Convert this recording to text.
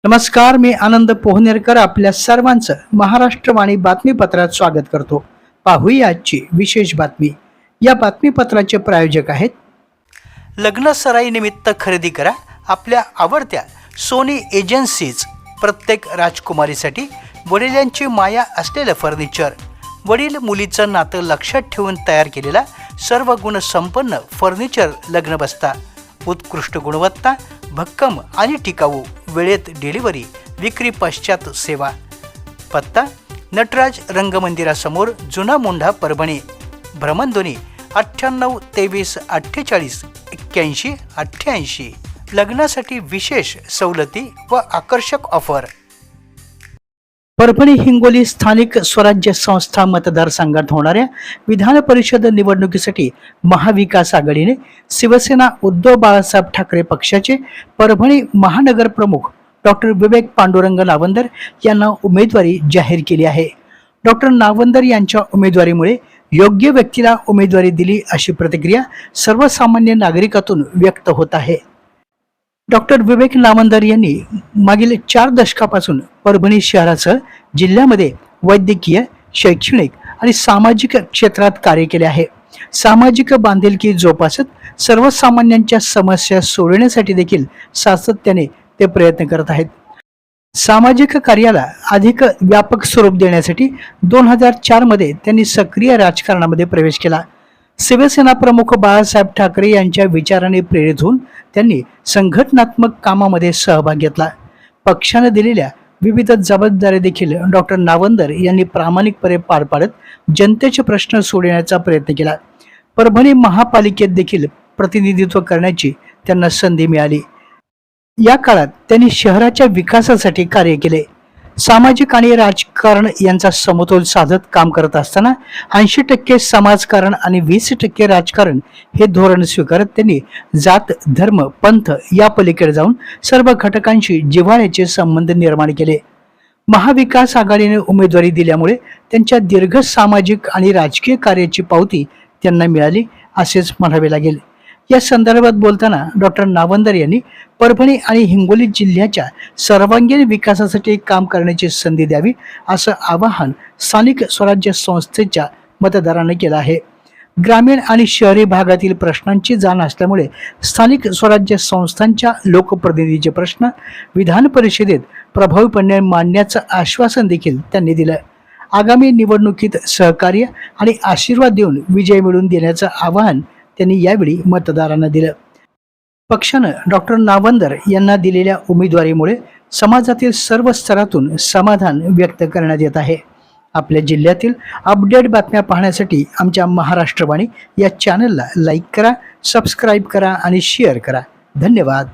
नमस्कार, मी आनंद पोहनेरकर आपल्या सर्वांचं महाराष्ट्रवाणी बातमीपत्रात स्वागत करतो. पाहूया आजची विशेष बातमी. या बातमीपत्राचे प्रायोजक आहेत लग्न सराईनिमित्त खरेदी करा आपल्या आवडत्या सोनी एजन्सीज. प्रत्येक राजकुमारीसाठी वडिलांची माया असलेलं फर्निचर. वडील मुलीचं नातं लक्षात ठेवून तयार केलेला सर्व गुणसंपन्न फर्निचर लग्न बसता. उत्कृष्ट गुणवत्ता, भक्कम आणि टिकाऊ, वेळेत डिलिव्हरी, विक्री पश्चात सेवा. पत्ता नटराज रंगमंदिरासमोर, जुना मोंढा, परभणी. भ्रमणध्वनी 98 23 48 81 88. लग्नासाठी विशेष सवलती व आकर्षक ऑफर. परभणी हिंगोली स्थानिक स्वराज्य संस्था मतदारसंघात होणाऱ्या विधान परिषद निवडणुकीसाठी महाविकास आघाडीने शिवसेना उद्धव बाळासाहेब ठाकरे पक्षाचे परभणी महानगर प्रमुख डॉक्टर विवेक पांडुरंग नावंदर यांना उमेदवारी जाहीर केली आहे. डॉक्टर नावंदर यांच्या उमेदवारीमुळे योग्य व्यक्तीला उमेदवारी दिली अशी प्रतिक्रिया सर्वसामान्य नागरिकातून व्यक्त होत आहे. डॉक्टर विवेक नावंदर यांनी मागील 4 दशकापासून परभणी शहरासह जिल्ह्यामध्ये वैद्यकीय, शैक्षणिक आणि सामाजिक क्षेत्रात कार्य केले आहे. सामाजिक बांधिलकी जोपासत सर्वसामान्यांच्या समस्या सोडवण्यासाठी देखील सातत्याने ते प्रयत्न करत आहेत. सामाजिक कार्याला अधिक व्यापक स्वरूप देण्यासाठी 2004 मध्ये त्यांनी सक्रिय राजकारणामध्ये प्रवेश केला. शिवसेना प्रमुख बाळासाहेब ठाकरे यांच्या विचाराने प्रेरित होऊन त्यांनी संघटनात्मक कामामध्ये सहभाग घेतला. पक्षाने दिलेल्या विविध जबाबदाऱ्या देखील डॉक्टर नावंदर यांनी प्रामाणिकपणे पार पाडत जनतेचे प्रश्न सोडवण्याचा प्रयत्न केला. परभणी महापालिकेत देखील प्रतिनिधित्व करण्याची त्यांना संधी मिळाली. या काळात त्यांनी शहराच्या विकासासाठी कार्य केले. सामाजिक आणि राजकारण यांचा समतोल साधत काम करत असताना 80% समाजकारण आणि 20% राजकारण हे धोरण स्वीकारत त्यांनी जात, धर्म, पंथ या पलीकडे जाऊन सर्व घटकांशी जिव्हाळ्याचे संबंध निर्माण केले. महाविकास आघाडीने उमेदवारी दिल्यामुळे त्यांच्या दीर्घ सामाजिक आणि राजकीय कार्याची पावती त्यांना मिळाली असेच म्हणावे लागेल. या संदर्भात बोलताना डॉक्टर नावंदर यांनी परभणी आणि हिंगोली जिल्ह्याच्या सर्वांगीण विकासासाठी काम करण्याची संधी द्यावी असं आवाहन स्थानिक स्वराज्य संस्थेच्या मतदारांनी केलं आहे. ग्रामीण आणि शहरी भागातील प्रश्नांची जाण असल्यामुळे स्थानिक स्वराज्य संस्थांच्या लोकप्रतिनिधीचे प्रश्न विधान परिषदेत प्रभावीपणे मांडण्याचं आश्वासन देखील त्यांनी दिलं. आगामी निवडणुकीत सहकार्य आणि आशीर्वाद देऊन विजय मिळवून देण्याचं आवाहन त्यांनी यावेळी मतदारांना दिलं. पक्षानं डॉक्टर नावंदर यांना दिलेल्या उमेदवारीमुळे समाजातील सर्व स्तरातून समाधान व्यक्त करण्यात येत आहे. आपल्या जिल्ह्यातील अपडेट बातम्या पाहण्यासाठी आमच्या महाराष्ट्रवाणी या चॅनलला लाईक करा, सबस्क्राईब करा आणि शेअर करा. धन्यवाद.